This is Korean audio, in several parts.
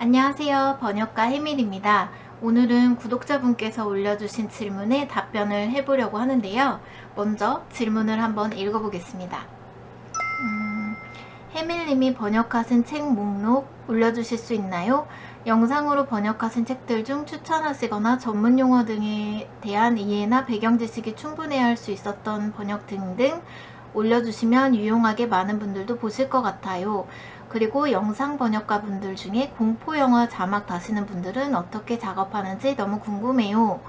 안녕하세요. 번역가 해밀입니다. 오늘은 구독자분께서 올려주신 질문에 답변을 해보려고 하는데요. 먼저 질문을 한번 읽어보겠습니다. 해밀님이 번역하신 책 목록 올려주실 수 있나요? 영상으로 번역하신 책들 중 추천하시거나 전문 용어 등에 대한 이해나 배경 지식이 충분해야 할 수 있었던 번역 등등 올려주시면 유용하게 많은 분들도 보실 것 같아요. 그리고 영상 번역가 분들 중에 공포영화 자막 다시는 분들은 어떻게 작업하는지 너무 궁금해요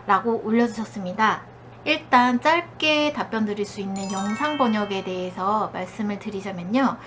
라고 올려주셨습니다. 일단 짧게 답변 드릴 수 있는 영상 번역에 대해서 말씀을 드리자면요.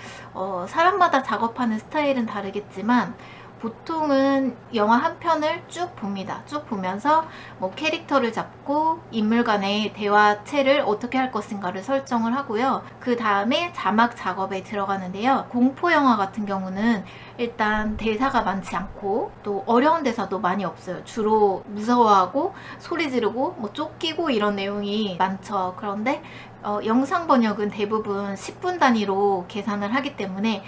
사람마다 작업하는 스타일은 다르겠지만 보통은 영화 한 편을 쭉 봅니다. 쭉 보면서 뭐 캐릭터를 잡고 인물 간의 대화체를 어떻게 할 것인가를 설정을 하고요. 그 다음에 자막 작업에 들어가는데요. 공포 영화 같은 경우는 일단 대사가 많지 않고 또 어려운 대사도 많이 없어요. 주로 무서워하고 소리 지르고 뭐 쫓기고 이런 내용이 많죠. 그런데 영상 번역은 대부분 10분 단위로 계산을 하기 때문에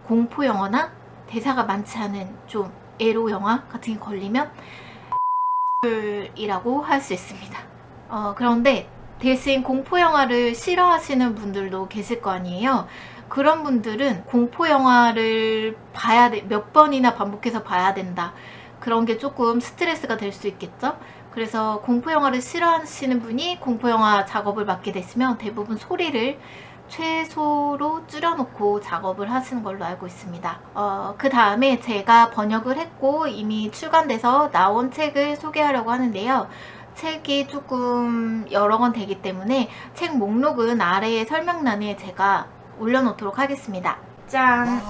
공포 영화나 대사가 많지 않은 좀 에로 영화 같은 게 걸리면 이라고 할 수 있습니다. 그런데 대신 공포 영화를 싫어하시는 분들도 계실 거 아니에요. 그런 분들은 공포 영화를 봐야 돼, 몇 번이나 반복해서 봐야 된다. 그런 게 조금 스트레스가 될 수 있겠죠. 그래서 공포 영화를 싫어하시는 분이 공포 영화 작업을 맡게 됐으면 대부분 소리를 최소로 줄여놓고 작업을 하시는 걸로 알고 있습니다. 그 다음에 제가 번역을 했고 이미 출간돼서 나온 책을 소개하려고 하는데요. 책이 조금 여러 권 되기 때문에 책 목록은 아래에 설명란에 제가 올려놓도록 하겠습니다. 짠!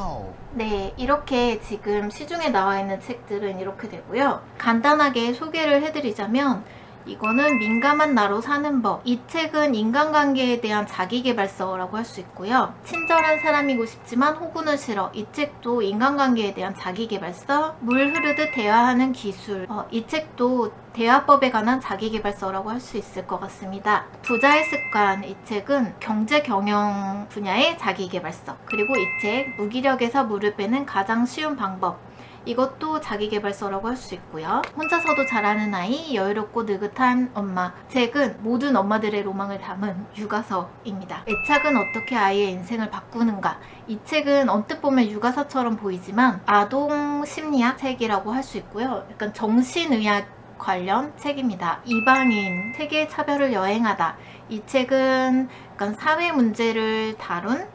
네, 이렇게 지금 시중에 나와 있는 책들은 이렇게 되고요. 간단하게 소개를 해드리자면 이거는 민감한 나로 사는 법. 이 책은 인간관계에 대한 자기계발서라고 할 수 있고요. 친절한 사람이고 싶지만 호구는 싫어. 이 책도 인간관계에 대한 자기계발서. 물 흐르듯 대화하는 기술. 이 책도 대화법에 관한 자기계발서라고 할 수 있을 것 같습니다. 부자의 습관. 이 책은 경제 경영 분야의 자기계발서. 그리고 이 책 무기력에서 물을 빼는 가장 쉬운 방법. 이것도 자기계발서라고 할 수 있고요. 혼자서도 잘하는 아이, 여유롭고 느긋한 엄마. 책은 모든 엄마들의 로망을 담은 육아서입니다. 애착은 어떻게 아이의 인생을 바꾸는가. 이 책은 언뜻 보면 육아서처럼 보이지만 아동 심리학 책이라고 할 수 있고요. 약간 정신의학 관련 책입니다. 이방인, 세계 차별을 여행하다. 이 책은 약간 사회 문제를 다룬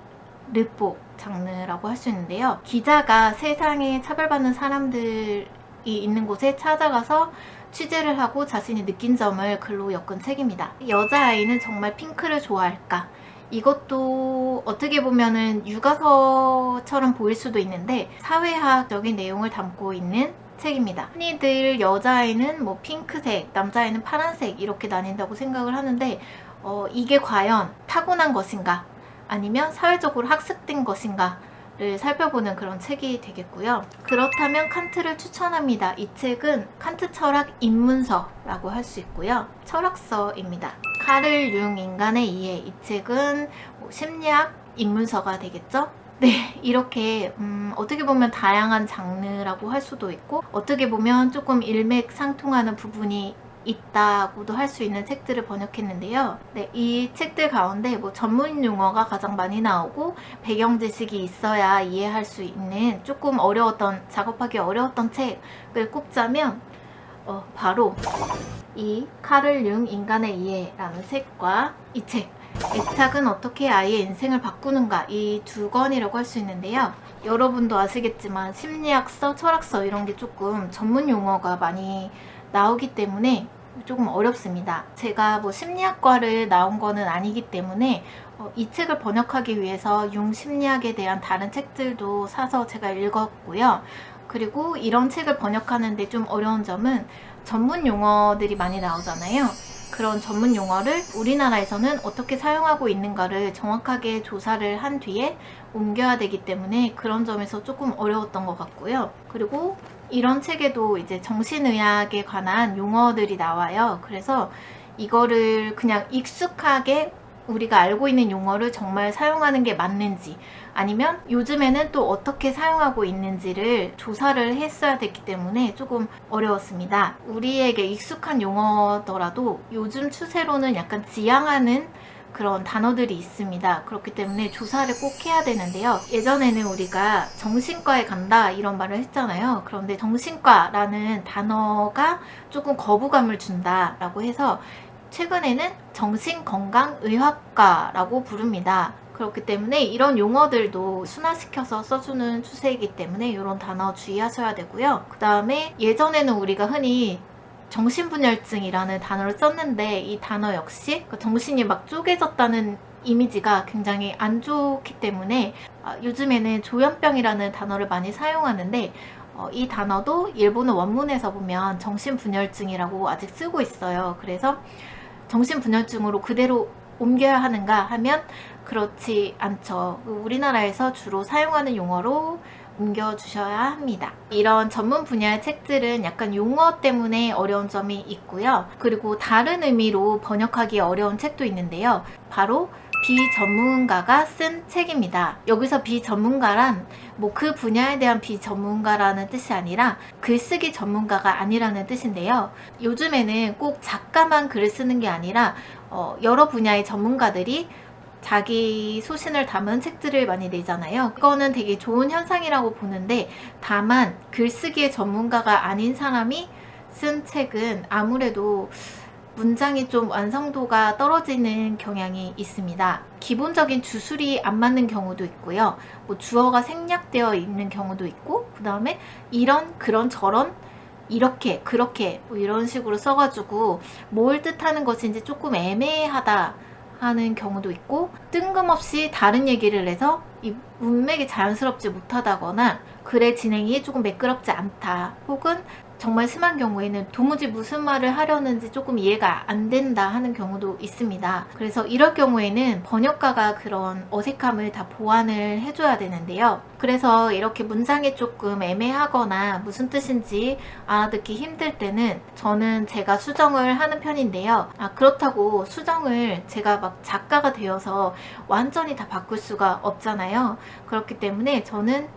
르포 장르라고 할 수 있는데요. 기자가 세상에 차별받는 사람들이 있는 곳에 찾아가서 취재를 하고 자신이 느낀 점을 글로 엮은 책입니다. 여자아이는 정말 핑크를 좋아할까? 이것도 어떻게 보면은 육아서처럼 보일 수도 있는데 사회학적인 내용을 담고 있는 책입니다. 흔히들 여자아이는 뭐 핑크색, 남자아이는 파란색 이렇게 나뉜다고 생각을 하는데 이게 과연 타고난 것인가? 아니면 사회적으로 학습된 것인가를 살펴보는 그런 책이 되겠고요. 그렇다면 칸트를 추천합니다. 이 책은 칸트 철학 입문서라고 할 수 있고요. 철학서입니다. 카를 융 인간의 이해. 이 책은 심리학 입문서가 되겠죠. 네, 이렇게 어떻게 보면 다양한 장르라고 할 수도 있고 어떻게 보면 조금 일맥상통하는 부분이 있다고도 할 수 있는 책들을 번역했는데요. 네, 이 책들 가운데 뭐 전문 용어가 가장 많이 나오고 배경 지식이 있어야 이해할 수 있는 조금 작업하기 어려웠던 책을 꼽자면 바로 이 카를 융 인간의 이해라는 책과 이 책 애착은 어떻게 아이의 인생을 바꾸는가, 이 두 권이라고 할 수 있는데요. 여러분도 아시겠지만 심리학서, 철학서 이런 게 조금 전문 용어가 많이 나오기 때문에 조금 어렵습니다. 제가 뭐 심리학과를 나온 거는 아니기 때문에 이 책을 번역하기 위해서 융 심리학에 대한 다른 책들도 사서 제가 읽었고요. 그리고 이런 책을 번역하는데 좀 어려운 점은 전문 용어들이 많이 나오잖아요. 그런 전문 용어를 우리나라에서는 어떻게 사용하고 있는가를 정확하게 조사를 한 뒤에 옮겨야 되기 때문에 그런 점에서 조금 어려웠던 것 같고요. 그리고 이런 책에도 이제 정신의학에 관한 용어들이 나와요. 그래서 이거를 그냥 익숙하게 우리가 알고 있는 용어를 정말 사용하는 게 맞는지, 아니면 요즘에는 또 어떻게 사용하고 있는지를 조사를 했어야 됐기 때문에 조금 어려웠습니다. 우리에게 익숙한 용어더라도 요즘 추세로는 약간 지향하는 그런 단어들이 있습니다. 그렇기 때문에 조사를 꼭 해야 되는데요. 예전에는 우리가 정신과에 간다 이런 말을 했잖아요. 그런데 정신과라는 단어가 조금 거부감을 준다라고 해서 최근에는 정신건강의학과라고 부릅니다. 그렇기 때문에 이런 용어들도 순화시켜서 써주는 추세이기 때문에 이런 단어 주의하셔야 되고요. 그 다음에 예전에는 우리가 흔히 정신분열증이라는 단어를 썼는데 이 단어 역시 정신이 막 쪼개졌다는 이미지가 굉장히 안 좋기 때문에 요즘에는 조현병이라는 단어를 많이 사용하는데 이 단어도 일본어 원문에서 보면 정신분열증이라고 아직 쓰고 있어요. 그래서 정신분열증으로 그대로 옮겨야 하는가 하면 그렇지 않죠. 우리나라에서 주로 사용하는 용어로 옮겨주셔야 합니다. 이런 전문 분야의 책들은 약간 용어 때문에 어려운 점이 있고요. 그리고 다른 의미로 번역하기 어려운 책도 있는데요. 바로 비전문가가 쓴 책입니다. 여기서 비전문가란 그 분야에 대한 비전문가라는 뜻이 아니라 글쓰기 전문가가 아니라는 뜻인데요. 요즘에는 꼭 작가만 글을 쓰는 게 아니라 여러 분야의 전문가들이 자기 소신을 담은 책들을 많이 내잖아요. 그거는 되게 좋은 현상이라고 보는데, 다만 글쓰기의 전문가가 아닌 사람이 쓴 책은 아무래도 문장이 좀 완성도가 떨어지는 경향이 있습니다. 기본적인 주술이 안 맞는 경우도 있고요. 주어가 생략되어 있는 경우도 있고, 그 다음에 이런, 그런, 저런, 이렇게, 그렇게 이런 식으로 써가지고 뭘 뜻하는 것인지 조금 애매하다 하는 경우도 있고, 뜬금없이 다른 얘기를 해서 이 문맥이 자연스럽지 못하다거나 글의 진행이 조금 매끄럽지 않다, 혹은 정말 심한 경우에는 도무지 무슨 말을 하려는지 조금 이해가 안 된다 하는 경우도 있습니다. 그래서 이럴 경우에는 번역가가 그런 어색함을 다 보완을 해줘야 되는데요. 그래서 이렇게 문장이 조금 애매하거나 무슨 뜻인지 알아듣기 힘들 때는 저는 제가 수정을 하는 편인데요. 그렇다고 수정을 제가 막 작가가 되어서 완전히 다 바꿀 수가 없잖아요. 그렇기 때문에 저는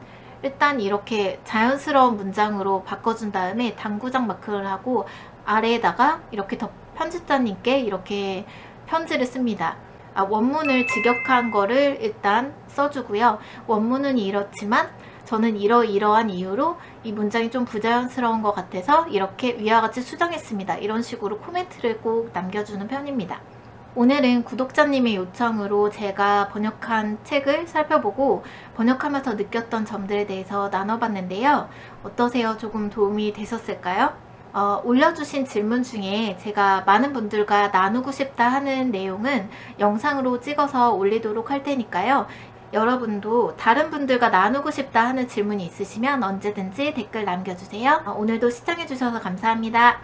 일단 이렇게 자연스러운 문장으로 바꿔준 다음에 당구장 마크를 하고 아래에다가 이렇게 편집자님께 이렇게 편지를 씁니다. 원문을 직역한 거를 일단 써주고요. 원문은 이렇지만 저는 이러이러한 이유로 이 문장이 좀 부자연스러운 것 같아서 이렇게 위와 같이 수정했습니다. 이런 식으로 코멘트를 꼭 남겨주는 편입니다. 오늘은 구독자님의 요청으로 제가 번역한 책을 살펴보고 번역하면서 느꼈던 점들에 대해서 나눠봤는데요. 어떠세요? 조금 도움이 되셨을까요? 올려주신 질문 중에 제가 많은 분들과 나누고 싶다 하는 내용은 영상으로 찍어서 올리도록 할 테니까요. 여러분도 다른 분들과 나누고 싶다 하는 질문이 있으시면 언제든지 댓글 남겨주세요. 오늘도 시청해주셔서 감사합니다.